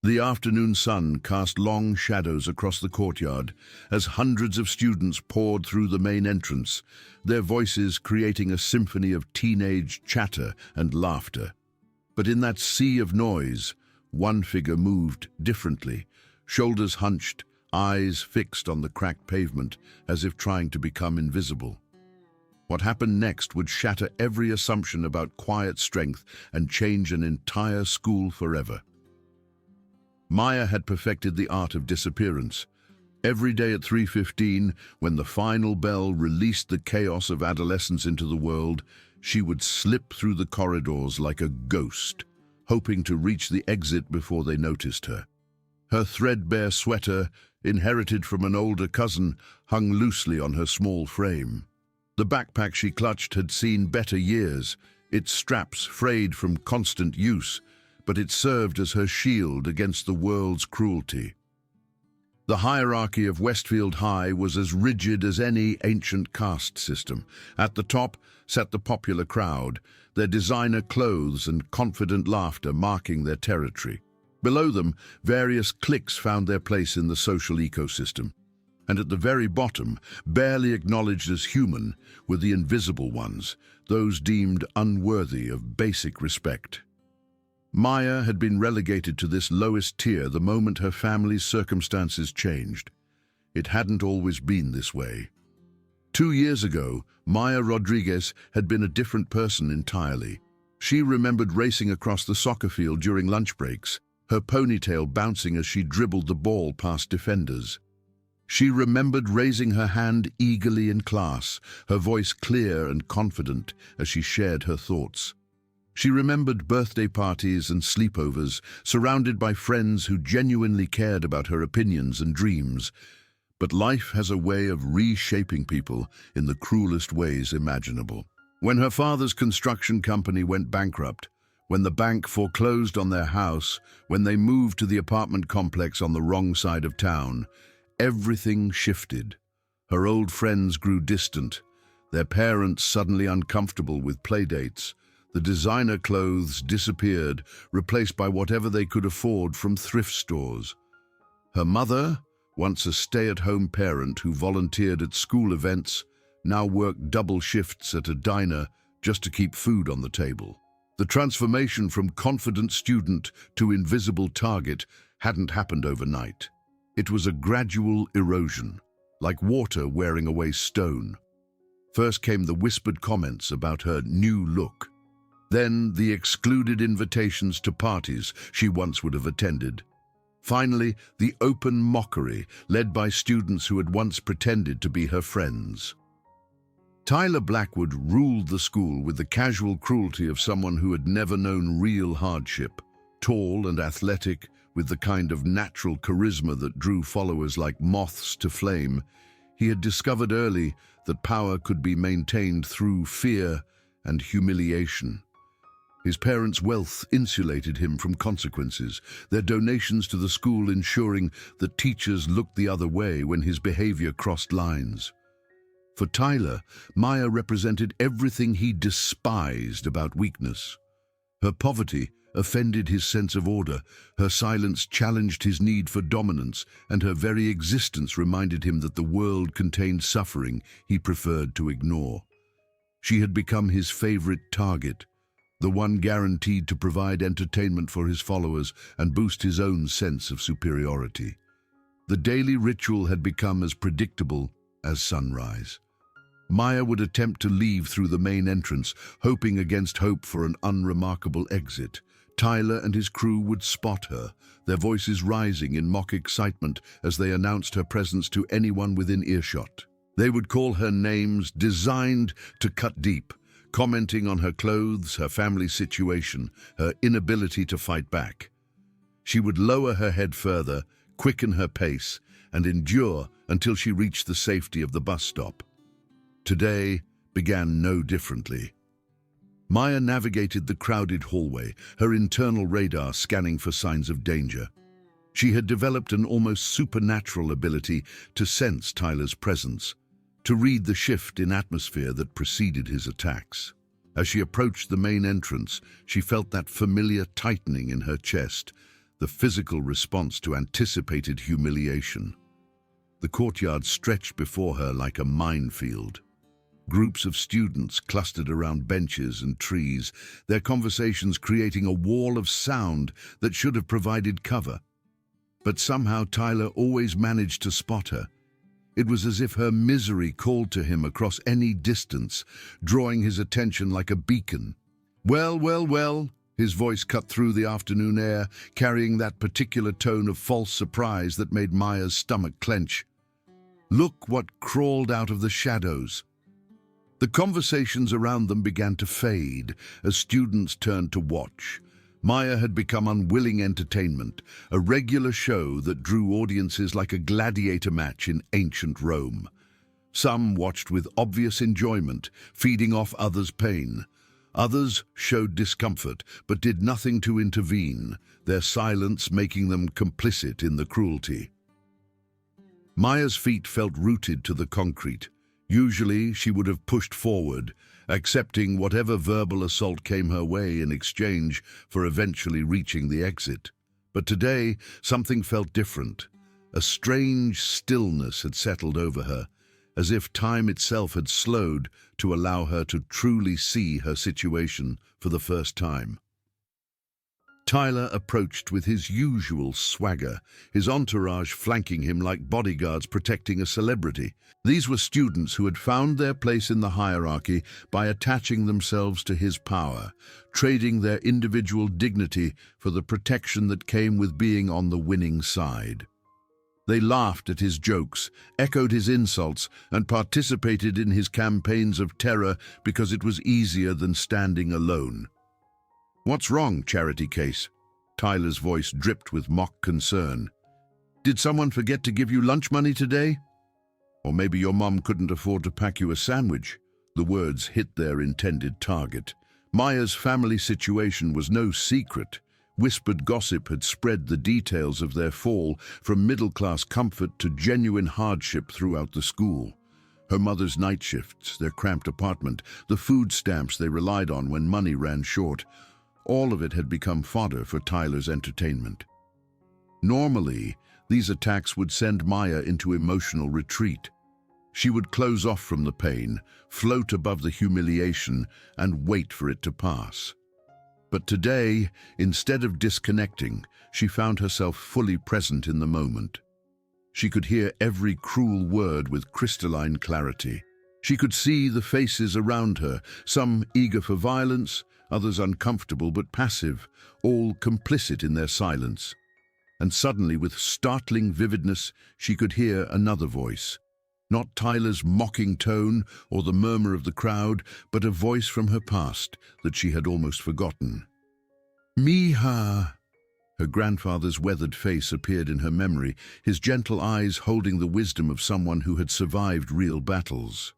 The afternoon sun cast long shadows across the courtyard as hundreds of students poured through the main entrance, their voices creating a symphony of teenage chatter and laughter. But in that sea of noise, one figure moved differently, shoulders hunched, eyes fixed on the cracked pavement as if trying to become invisible. What happened next would shatter every assumption about quiet strength and change an entire school forever. Maya had perfected the art of disappearance. Every day at 3:15, when the final bell released the chaos of adolescence into the world, she would slip through the corridors like a ghost, hoping to reach the exit before they noticed her. Her threadbare sweater, inherited from an older cousin, hung loosely on her small frame. The backpack she clutched had seen better years, its straps frayed from constant use, but it served as her shield against the world's cruelty. The hierarchy of Westfield High was as rigid as any ancient caste system. At the top sat the popular crowd, their designer clothes and confident laughter marking their territory. Below them, various cliques found their place in the social ecosystem. And at the very bottom, barely acknowledged as human, were the invisible ones, those deemed unworthy of basic respect. Maya had been relegated to this lowest tier the moment her family's circumstances changed. It hadn't always been this way. 2 years ago, Maya Rodriguez had been a different person entirely. She remembered racing across the soccer field during lunch breaks, her ponytail bouncing as she dribbled the ball past defenders. She remembered raising her hand eagerly in class, her voice clear and confident as she shared her thoughts. She remembered birthday parties and sleepovers, surrounded by friends who genuinely cared about her opinions and dreams. But life has a way of reshaping people in the cruelest ways imaginable. When her father's construction company went bankrupt, when the bank foreclosed on their house, when they moved to the apartment complex on the wrong side of town, everything shifted. Her old friends grew distant, their parents suddenly uncomfortable with playdates. The designer clothes disappeared, replaced by whatever they could afford from thrift stores. Her mother, once a stay-at-home parent who volunteered at school events, now worked double shifts at a diner just to keep food on the table. The transformation from confident student to invisible target hadn't happened overnight. It was a gradual erosion, like water wearing away stone. First came the whispered comments about her new look. Then the excluded invitations to parties she once would have attended. Finally, the open mockery led by students who had once pretended to be her friends. Tyler Blackwood ruled the school with the casual cruelty of someone who had never known real hardship. Tall and athletic, with the kind of natural charisma that drew followers like moths to flame, he had discovered early that power could be maintained through fear and humiliation. His parents' wealth insulated him from consequences, their donations to the school ensuring that teachers looked the other way when his behavior crossed lines. For Tyler, Maya represented everything he despised about weakness. Her poverty offended his sense of order, her silence challenged his need for dominance, and her very existence reminded him that the world contained suffering he preferred to ignore. She had become his favorite target, the one guaranteed to provide entertainment for his followers and boost his own sense of superiority. The daily ritual had become as predictable as sunrise. Maya would attempt to leave through the main entrance, hoping against hope for an unremarkable exit. Tyler and his crew would spot her, their voices rising in mock excitement as they announced her presence to anyone within earshot. They would call her names designed to cut deep, commenting on her clothes, her family situation, her inability to fight back. She would lower her head further, quicken her pace, and endure until she reached the safety of the bus stop. Today began no differently. Maya navigated the crowded hallway, her internal radar scanning for signs of danger. She had developed an almost supernatural ability to sense Tyler's presence, to read the shift in atmosphere that preceded his attacks. As she approached the main entrance, she felt that familiar tightening in her chest, the physical response to anticipated humiliation. The courtyard stretched before her like a minefield. Groups of students clustered around benches and trees, their conversations creating a wall of sound that should have provided cover. But somehow Tyler always managed to spot her. It was as if her misery called to him across any distance, drawing his attention like a beacon. "Well, well, well," his voice cut through the afternoon air, carrying that particular tone of false surprise that made Maya's stomach clench. "Look what crawled out of the shadows." The conversations around them began to fade as students turned to watch. Maya had become unwilling entertainment, a regular show that drew audiences like a gladiator match in ancient Rome. Some watched with obvious enjoyment, feeding off others' pain. Others showed discomfort, but did nothing to intervene, their silence making them complicit in the cruelty. Maya's feet felt rooted to the concrete. Usually, she would have pushed forward, accepting whatever verbal assault came her way in exchange for eventually reaching the exit. But today, something felt different. A strange stillness had settled over her, as if time itself had slowed to allow her to truly see her situation for the first time. Tyler approached with his usual swagger, his entourage flanking him like bodyguards protecting a celebrity. These were students who had found their place in the hierarchy by attaching themselves to his power, trading their individual dignity for the protection that came with being on the winning side. They laughed at his jokes, echoed his insults, and participated in his campaigns of terror because it was easier than standing alone. "What's wrong, Charity Case?" Tyler's voice dripped with mock concern. "Did someone forget to give you lunch money today? Or maybe your mom couldn't afford to pack you a sandwich?" The words hit their intended target. Maya's family situation was no secret. Whispered gossip had spread the details of their fall from middle-class comfort to genuine hardship throughout the school. Her mother's night shifts, their cramped apartment, the food stamps they relied on when money ran short, all of it had become fodder for Tyler's entertainment. Normally, these attacks would send Maya into emotional retreat. She would close off from the pain, float above the humiliation, and wait for it to pass. But today, instead of disconnecting, she found herself fully present in the moment. She could hear every cruel word with crystalline clarity. She could see the faces around her, some eager for violence, others uncomfortable but passive, all complicit in their silence. And suddenly, with startling vividness, she could hear another voice. Not Tyler's mocking tone or the murmur of the crowd, but a voice from her past that she had almost forgotten. "Miha!" Her grandfather's weathered face appeared in her memory, his gentle eyes holding the wisdom of someone who had survived real battles.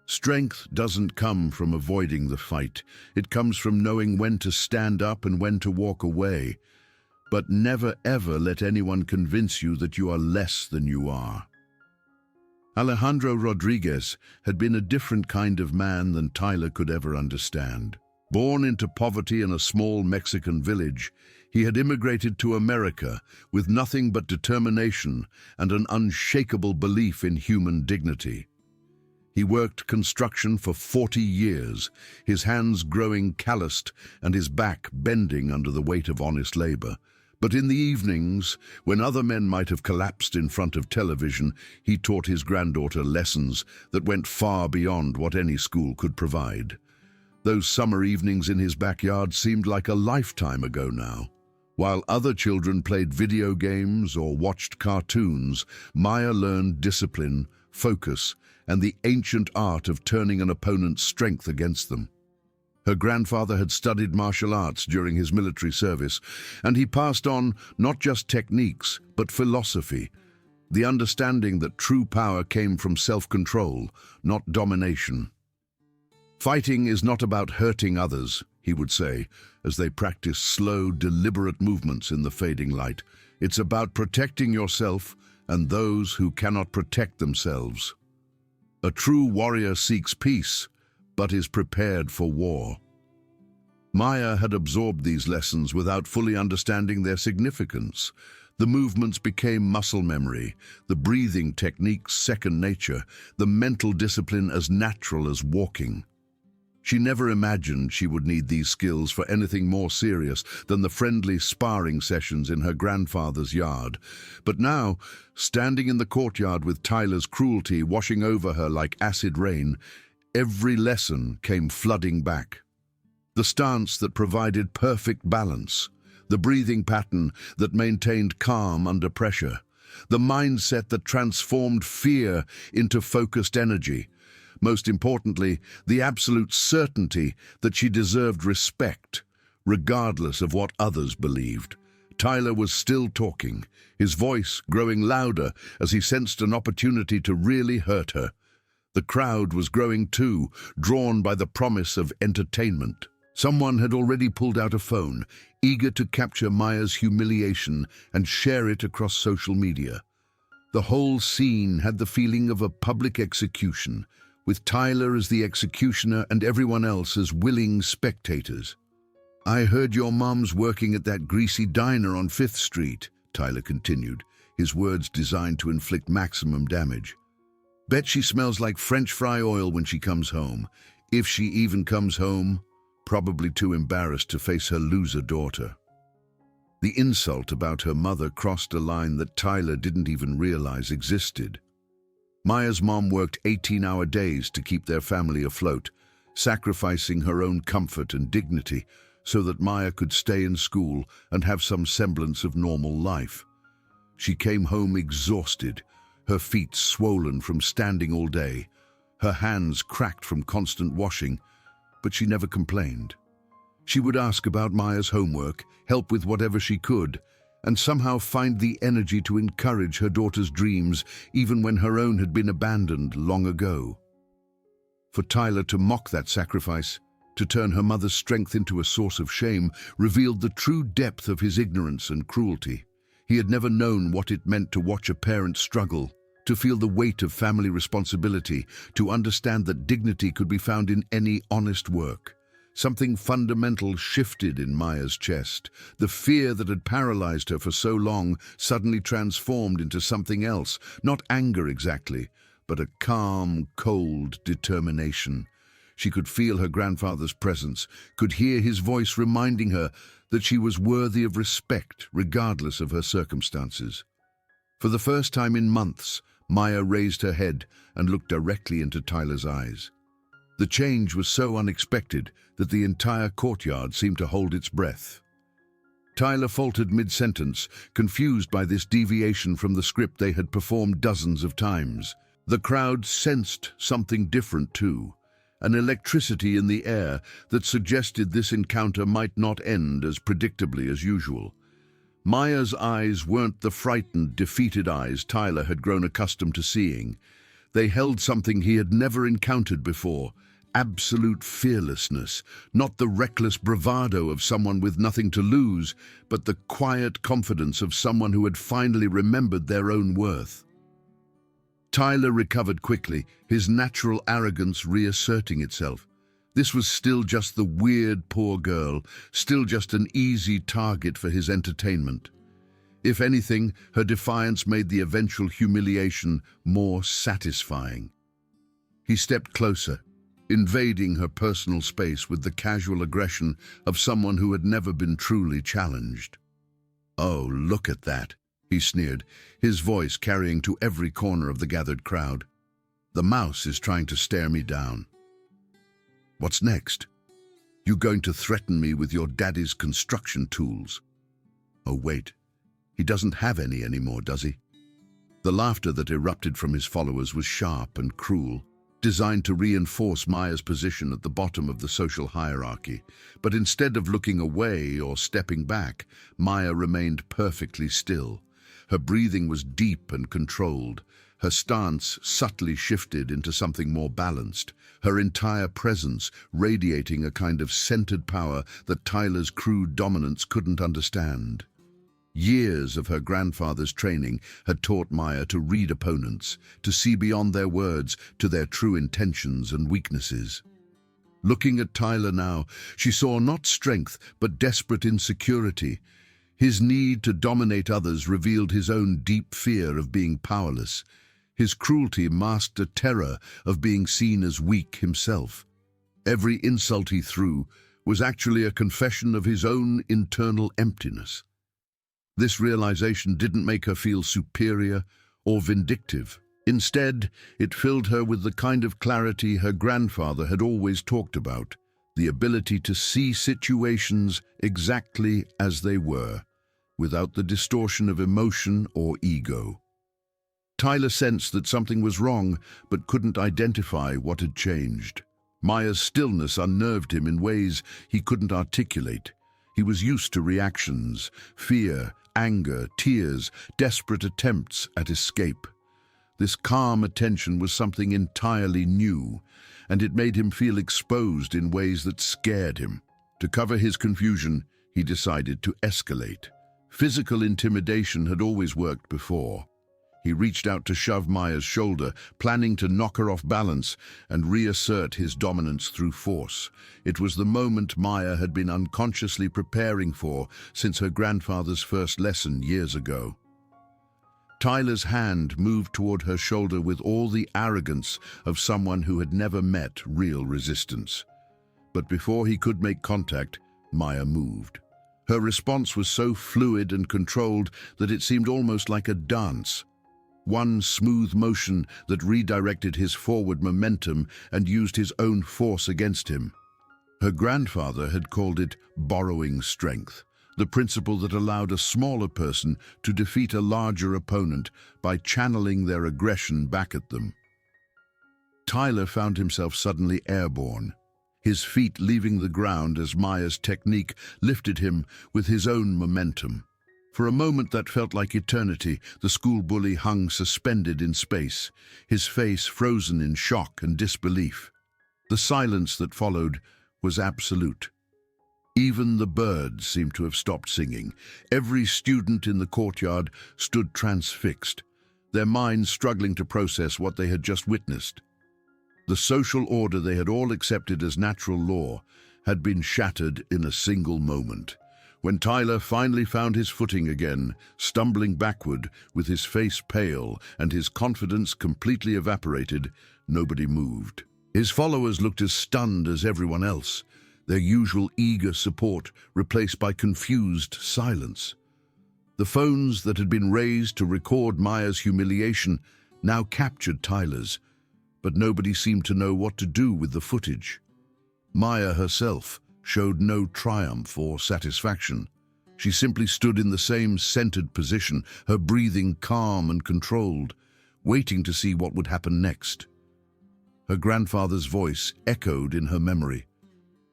Strength doesn't come from avoiding the fight. It comes from knowing when to stand up and when to walk away. But never ever let anyone convince you that you are less than you are. Alejandro Rodriguez had been a different kind of man than Tyler could ever understand. Born into poverty in a small Mexican village, he had immigrated to America with nothing but determination and an unshakable belief in human dignity. He worked construction for 40 years, his hands growing calloused and his back bending under the weight of honest labor. But in the evenings, when other men might have collapsed in front of television, he taught his granddaughter lessons that went far beyond what any school could provide. Those summer evenings in his backyard seemed like a lifetime ago now. While other children played video games or watched cartoons, Maya learned discipline, focus, and the ancient art of turning an opponent's strength against them. Her grandfather had studied martial arts during his military service, and he passed on not just techniques, but philosophy, the understanding that true power came from self-control, not domination. "Fighting is not about hurting others," he would say, as they practiced slow, deliberate movements in the fading light. "It's about protecting yourself and those who cannot protect themselves. A true warrior seeks peace, but is prepared for war." Maya had absorbed these lessons without fully understanding their significance. The movements became muscle memory, the breathing techniques second nature, the mental discipline as natural as walking. She never imagined she would need these skills for anything more serious than the friendly sparring sessions in her grandfather's yard. But now, standing in the courtyard with Tyler's cruelty washing over her like acid rain, every lesson came flooding back. The stance that provided perfect balance, the breathing pattern that maintained calm under pressure, the mindset that transformed fear into focused energy. Most importantly, the absolute certainty that she deserved respect, regardless of what others believed. Tyler was still talking, his voice growing louder as he sensed an opportunity to really hurt her. The crowd was growing too, drawn by the promise of entertainment. Someone had already pulled out a phone, eager to capture Maya's humiliation and share it across social media. The whole scene had the feeling of a public execution, with Tyler as the executioner and everyone else as willing spectators. "I heard your mom's working at that greasy diner on 5th Street, Tyler continued, his words designed to inflict maximum damage. "Bet she smells like French fry oil when she comes home, if she even comes home, probably too embarrassed to face her loser daughter." The insult about her mother crossed a line that Tyler didn't even realize existed. Maya's mom worked 18-hour days to keep their family afloat, sacrificing her own comfort and dignity so that Maya could stay in school and have some semblance of normal life. She came home exhausted, her feet swollen from standing all day, her hands cracked from constant washing, but she never complained. She would ask about Maya's homework, help with whatever she could, and somehow find the energy to encourage her daughter's dreams even when her own had been abandoned long ago. For Tyler to mock that sacrifice, to turn her mother's strength into a source of shame, revealed the true depth of his ignorance and cruelty. He had never known what it meant to watch a parent struggle, to feel the weight of family responsibility, to understand that dignity could be found in any honest work. Something fundamental shifted in Maya's chest. The fear that had paralyzed her for so long suddenly transformed into something else, not anger exactly, but a calm, cold determination. She could feel her grandfather's presence, could hear his voice reminding her that she was worthy of respect regardless of her circumstances. For the first time in months, Maya raised her head and looked directly into Tyler's eyes. The change was so unexpected that the entire courtyard seemed to hold its breath. Tyler faltered mid-sentence, confused by this deviation from the script they had performed dozens of times. The crowd sensed something different too, an electricity in the air that suggested this encounter might not end as predictably as usual. Maya's eyes weren't the frightened, defeated eyes Tyler had grown accustomed to seeing. They held something he had never encountered before, absolute fearlessness, not the reckless bravado of someone with nothing to lose, but the quiet confidence of someone who had finally remembered their own worth. Tyler recovered quickly, his natural arrogance reasserting itself. This was still just the weird, poor girl, still just an easy target for his entertainment. If anything, her defiance made the eventual humiliation more satisfying. He stepped closer, invading her personal space with the casual aggression of someone who had never been truly challenged. "Oh, look at that," he sneered, his voice carrying to every corner of the gathered crowd. "The mouse is trying to stare me down. What's next? You going to threaten me with your daddy's construction tools? Oh, wait, he doesn't have any anymore, does he?" The laughter that erupted from his followers was sharp and cruel, designed to reinforce Maya's position at the bottom of the social hierarchy. But instead of looking away or stepping back, Maya remained perfectly still. Her breathing was deep and controlled. Her stance subtly shifted into something more balanced, her entire presence radiating a kind of centered power that Tyler's crude dominance couldn't understand. Years of her grandfather's training had taught Maya to read opponents, to see beyond their words to their true intentions and weaknesses. Looking at Tyler now, she saw not strength, but desperate insecurity. His need to dominate others revealed his own deep fear of being powerless. His cruelty masked a terror of being seen as weak himself. Every insult he threw was actually a confession of his own internal emptiness. This realization didn't make her feel superior or vindictive. Instead, it filled her with the kind of clarity her grandfather had always talked about, the ability to see situations exactly as they were, without the distortion of emotion or ego. Tyler sensed that something was wrong, but couldn't identify what had changed. Maya's stillness unnerved him in ways he couldn't articulate. He was used to reactions, fear, anger, tears, desperate attempts at escape. This calm attention was something entirely new, and it made him feel exposed in ways that scared him. To cover his confusion, he decided to escalate. Physical intimidation had always worked before. He reached out to shove Maya's shoulder, planning to knock her off balance and reassert his dominance through force. It was the moment Maya had been unconsciously preparing for since her grandfather's first lesson years ago. Tyler's hand moved toward her shoulder with all the arrogance of someone who had never met real resistance. But before he could make contact, Maya moved. Her response was so fluid and controlled that it seemed almost like a dance. One smooth motion that redirected his forward momentum and used his own force against him. Her grandfather had called it borrowing strength, the principle that allowed a smaller person to defeat a larger opponent by channeling their aggression back at them. Tyler found himself suddenly airborne, his feet leaving the ground as Maya's technique lifted him with his own momentum. For a moment that felt like eternity, the school bully hung suspended in space, his face frozen in shock and disbelief. The silence that followed was absolute. Even the birds seemed to have stopped singing. Every student in the courtyard stood transfixed, their minds struggling to process what they had just witnessed. The social order they had all accepted as natural law had been shattered in a single moment. When Tyler finally found his footing again, stumbling backward with his face pale and his confidence completely evaporated, nobody moved. His followers looked as stunned as everyone else, their usual eager support replaced by confused silence. The phones that had been raised to record Maya's humiliation now captured Tyler's, but nobody seemed to know what to do with the footage. Maya herself showed no triumph or satisfaction. She simply stood in the same centered position, her breathing calm and controlled, waiting to see what would happen next. Her grandfather's voice echoed in her memory.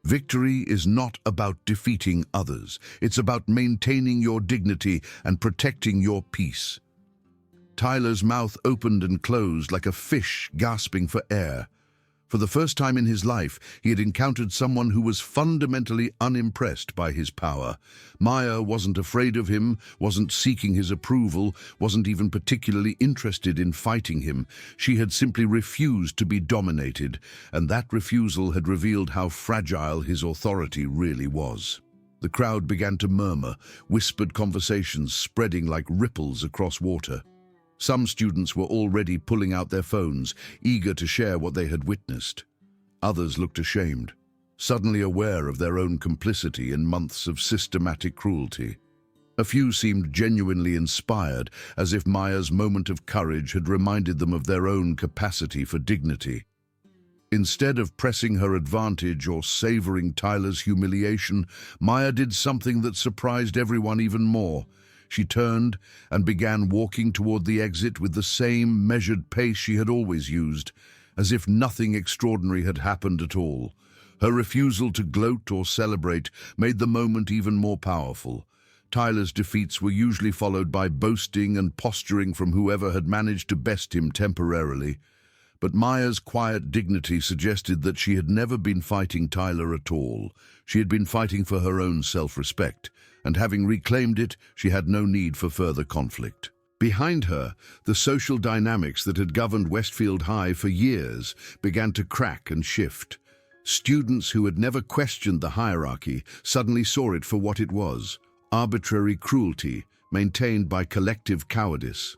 Victory is not about defeating others. It's about maintaining your dignity and protecting your peace. Tyler's mouth opened and closed like a fish gasping for air. For the first time in his life, he had encountered someone who was fundamentally unimpressed by his power. Maya wasn't afraid of him, wasn't seeking his approval, wasn't even particularly interested in fighting him. She had simply refused to be dominated, and that refusal had revealed how fragile his authority really was. The crowd began to murmur, whispered conversations spreading like ripples across water. Some students were already pulling out their phones, eager to share what they had witnessed. Others looked ashamed, suddenly aware of their own complicity in months of systematic cruelty. A few seemed genuinely inspired, as if Maya's moment of courage had reminded them of their own capacity for dignity. Instead of pressing her advantage or savoring Tyler's humiliation, Maya did something that surprised everyone even more. She turned and began walking toward the exit with the same measured pace she had always used, as if nothing extraordinary had happened at all. Her refusal to gloat or celebrate made the moment even more powerful. Tyler's defeats were usually followed by boasting and posturing from whoever had managed to best him temporarily. But Maya's quiet dignity suggested that she had never been fighting Tyler at all. She had been fighting for her own self-respect, and having reclaimed it, she had no need for further conflict. Behind her, the social dynamics that had governed Westfield High for years began to crack and shift. Students who had never questioned the hierarchy suddenly saw it for what it was: arbitrary cruelty maintained by collective cowardice.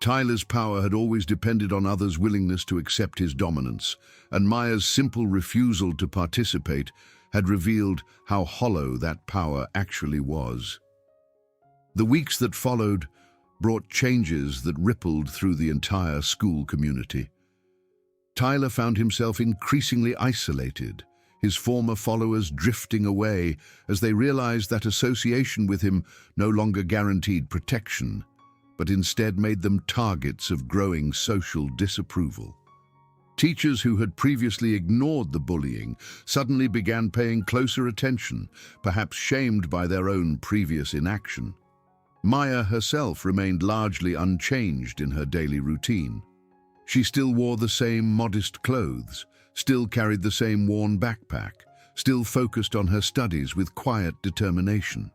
Tyler's power had always depended on others' willingness to accept his dominance, and Maya's simple refusal to participate had revealed how hollow that power actually was. The weeks that followed brought changes that rippled through the entire school community. Tyler found himself increasingly isolated, his former followers drifting away as they realized that association with him no longer guaranteed protection, but instead made them targets of growing social disapproval. Teachers who had previously ignored the bullying suddenly began paying closer attention, perhaps shamed by their own previous inaction. Maya herself remained largely unchanged in her daily routine. She still wore the same modest clothes, still carried the same worn backpack, still focused on her studies with quiet determination.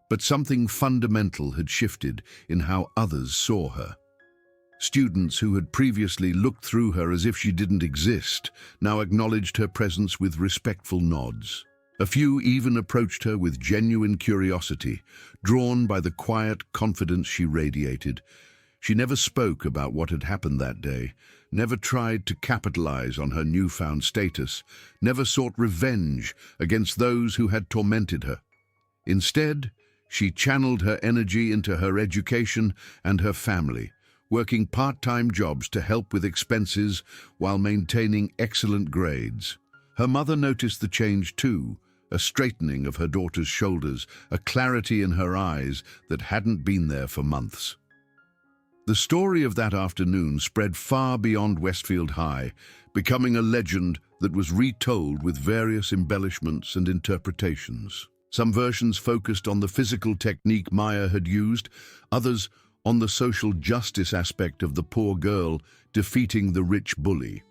But something fundamental had shifted in how others saw her. Students who had previously looked through her as if she didn't exist now acknowledged her presence with respectful nods. A few even approached her with genuine curiosity, drawn by the quiet confidence she radiated. She never spoke about what had happened that day, never tried to capitalize on her newfound status, never sought revenge against those who had tormented her. Instead, she channeled her energy into her education and her family, working part-time jobs to help with expenses while maintaining excellent grades. Her mother noticed the change too, a straightening of her daughter's shoulders, a clarity in her eyes that hadn't been there for months. The story of that afternoon spread far beyond Westfield High, becoming a legend that was retold with various embellishments and interpretations. Some versions focused on the physical technique Maya had used, others on the social justice aspect of the poor girl defeating the rich bully.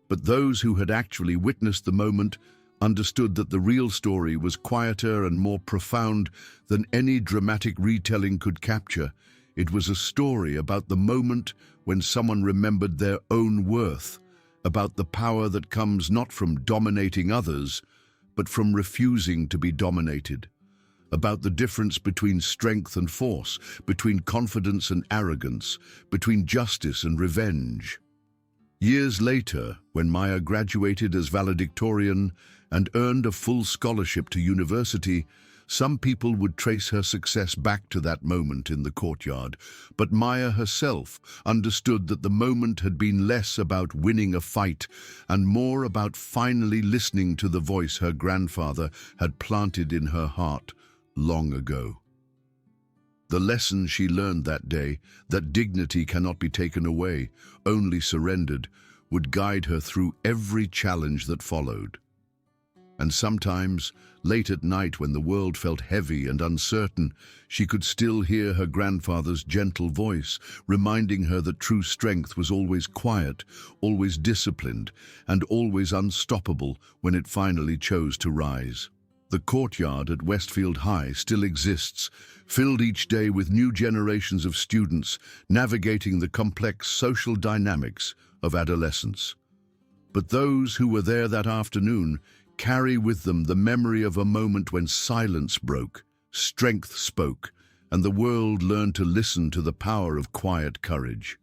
But those who had actually witnessed the moment understood that the real story was quieter and more profound than any dramatic retelling could capture. It was a story about the moment when someone remembered their own worth, about the power that comes not from dominating others, but from refusing to be dominated, about the difference between strength and force, between confidence and arrogance, between justice and revenge. Years later, when Maya graduated as valedictorian and earned a full scholarship to university, some people would trace her success back to that moment in the courtyard, but Maya herself understood that the moment had been less about winning a fight and more about finally listening to the voice her grandfather had planted in her heart long ago. The lesson she learned that day, that dignity cannot be taken away, only surrendered, would guide her through every challenge that followed. And sometimes, late at night when the world felt heavy and uncertain, she could still hear her grandfather's gentle voice, reminding her that true strength was always quiet, always disciplined, and always unstoppable when it finally chose to rise. The courtyard at Westfield High still exists, filled each day with new generations of students navigating the complex social dynamics of adolescence. But those who were there that afternoon carry with them the memory of a moment when silence broke, strength spoke, and the world learned to listen to the power of quiet courage.